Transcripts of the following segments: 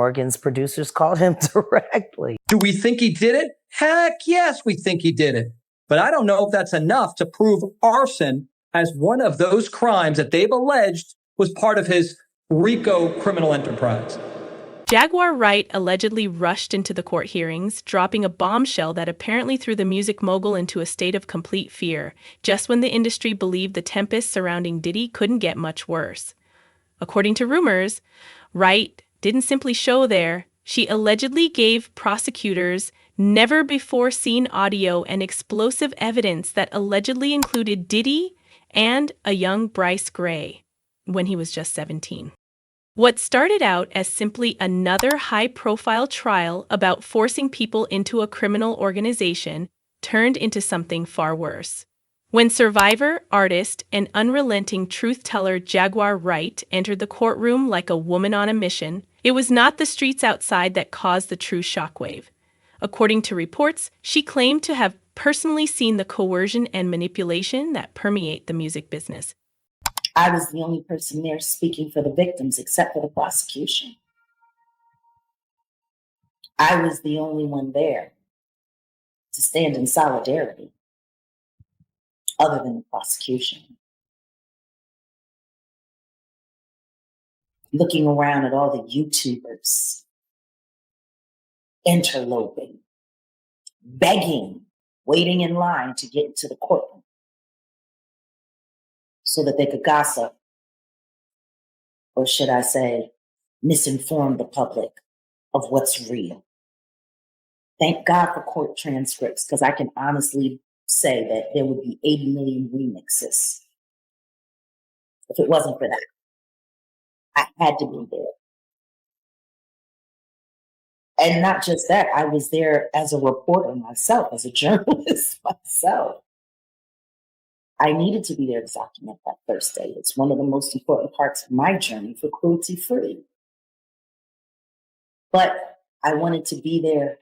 Morgan's producers called him directly. Do we think he did it? Heck yes, we think he did it. But I don't know if that's enough to prove arson as one of those crimes that they've alleged was part of his RICO criminal enterprise. Jaguar Wright allegedly rushed into the court hearings, dropping a bombshell that apparently threw the music mogul into a state of complete fear, just when the industry believed the tempest surrounding Diddy couldn't get much worse. According to rumors, Wright didn't simply show there. She allegedly gave prosecutors never-before-seen audio and explosive evidence that allegedly included Diddy and a young Bryce Gray when he was just 17. What started out as simply another high-profile trial about forcing people into a criminal organization turned into something far worse. When survivor, artist, and unrelenting truth-teller Jaguar Wright entered the courtroom like a woman on a mission, it was not the streets outside that caused the true shockwave. According to reports, she claimed to have personally seen the coercion and manipulation that permeate the music business. I was the only person there speaking for the victims except for the prosecution. I was the only one there to stand in solidarity other than the prosecution. Looking around at all the YouTubers interloping, begging, waiting in line to get into the courtroom so that they could gossip, or should I say, misinform the public of what's real. Thank God for court transcripts, because I can honestly say that there would be 80 million remixes if it wasn't for that. I had to be there. And not just that, I was there as a reporter myself, as a journalist myself. I needed to be there to document that first day. It's one of the most important parts of my journey for Cruelty Free. But I wanted to be there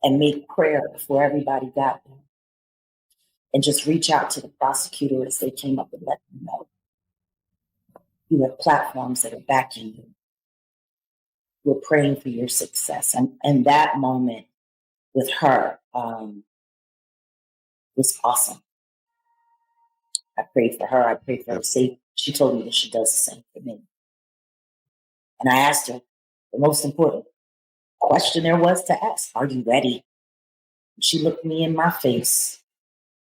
and make prayer before everybody got there. And just reach out to the prosecutor as they came up and let them know. You have platforms that are backing you. We're praying for your success. And that moment with her was awesome. I prayed for her. I prayed for her safety. She told me that she does the same for me. And I asked her the most important question there was to ask: are you ready? And she looked me in my face.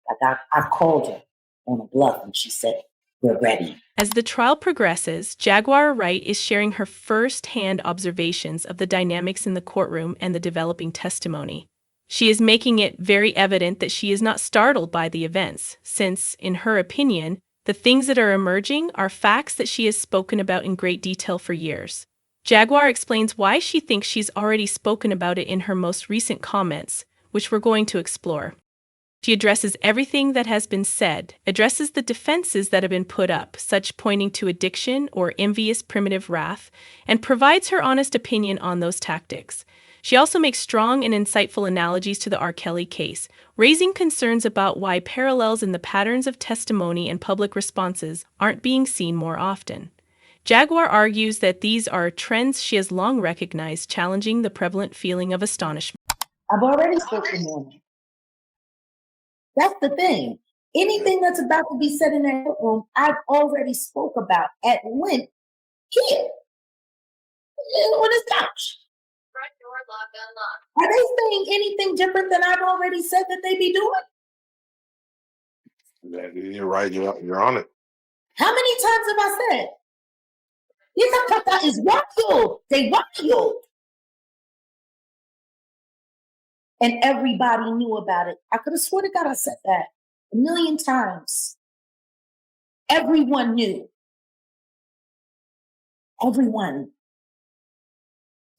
Like I called her on a bluff, and she said, "We're ready." As the trial progresses, Jaguar Wright is sharing her first-hand observations of the dynamics in the courtroom and the developing testimony. She is making it very evident that she is not startled by the events, since, in her opinion, the things that are emerging are facts that she has spoken about in great detail for years. Jaguar explains why she thinks she's already spoken about it in her most recent comments, which we're going to explore. She addresses everything that has been said, addresses the defenses that have been put up, such pointing to addiction or envious primitive wrath, and provides her honest opinion on those tactics. She also makes strong and insightful analogies to the R. Kelly case, raising concerns about why parallels in the patterns of testimony and public responses aren't being seen more often. Jaguar argues that these are trends she has long recognized, challenging the prevalent feeling of astonishment. I've already spoken on it. That's the thing. Anything that's about to be said in that courtroom, I've already spoke about at length here on this couch. Front door lock unlocked. Are they saying anything different than I've already said that they be doing? You're right. You're on it. How many times have I said? That is wild. They wild. And everybody knew about it. I could have sworn to God I said that 1 million times. Everyone knew. Everyone.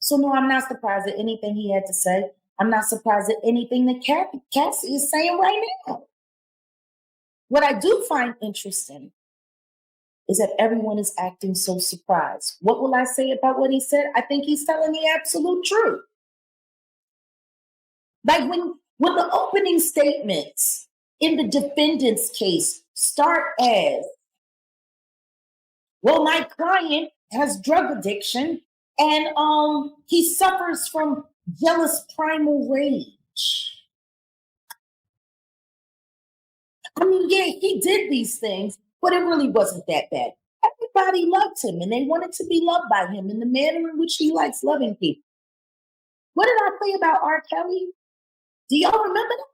So no, I'm not surprised at anything he had to say. I'm not surprised at anything that Cassie is saying right now. What I do find interesting is that everyone is acting so surprised. What will I say about what he said? I think he's telling the absolute truth. Like when the opening statements in the defendant's case start as, well, my client has drug addiction And he suffers from jealous primal rage. I mean, yeah, he did these things, but it really wasn't that bad. Everybody loved him and they wanted to be loved by him in the manner in which he likes loving people. What did I say about R. Kelly? Do y'all remember that?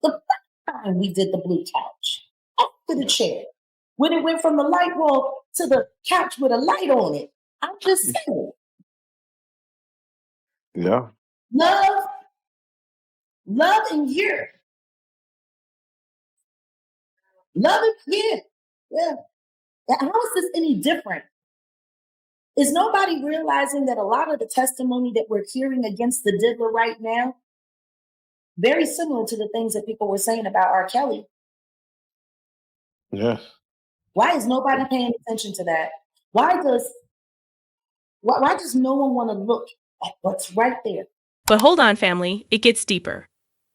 The first time we did the blue couch, after the chair, when it went from the light wall to the couch with a light on it. I'm just saying. Yeah. Love and year. Love and year. Yeah. How is this any different? Is nobody realizing that a lot of the testimony that we're hearing against the diddler right now, very similar to the things that people were saying about R. Kelly? Yes. Why is nobody paying attention to that? Why does no one want to look at what's right there? But hold on, family, it gets deeper.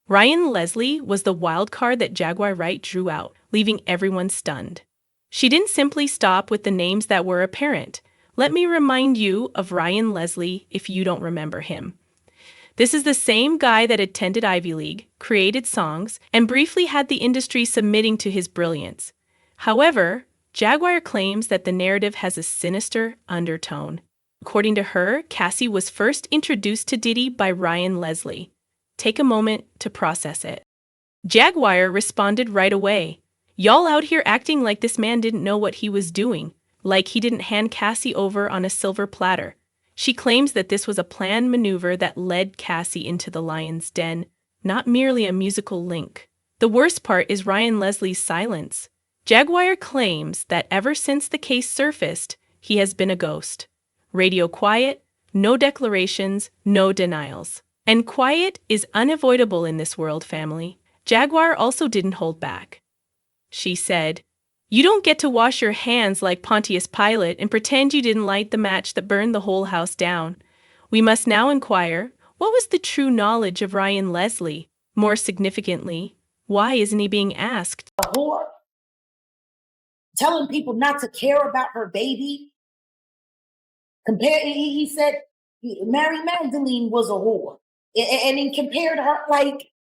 Ryan Leslie was the wild card that Jaguar Wright drew out, leaving everyone stunned. She didn't simply stop with the names that were apparent. Let me remind you of Ryan Leslie if you don't remember him. This is the same guy that attended Ivy League, created songs, and briefly had the industry submitting to his brilliance. However, Jaguar claims that the narrative has a sinister undertone. According to her, Cassie was first introduced to Diddy by Ryan Leslie. Take a moment to process it. Jaguar responded right away. Y'all out here acting like this man didn't know what he was doing, like he didn't hand Cassie over on a silver platter. She claims that this was a planned maneuver that led Cassie into the lion's den, not merely a musical link. The worst part is Ryan Leslie's silence. Jaguar claims that ever since the case surfaced, he has been a ghost. Radio quiet, no declarations, no denials. And quiet is unavoidable in this world, family. Jaguar also didn't hold back. She said, "You don't get to wash your hands like Pontius Pilate and pretend you didn't light the match that burned the whole house down. We must now inquire, what was the true knowledge of Ryan Leslie? More significantly, why isn't he being asked?" A whore, telling people not to care about her baby. He said Mary Magdalene was a whore. And he compared her like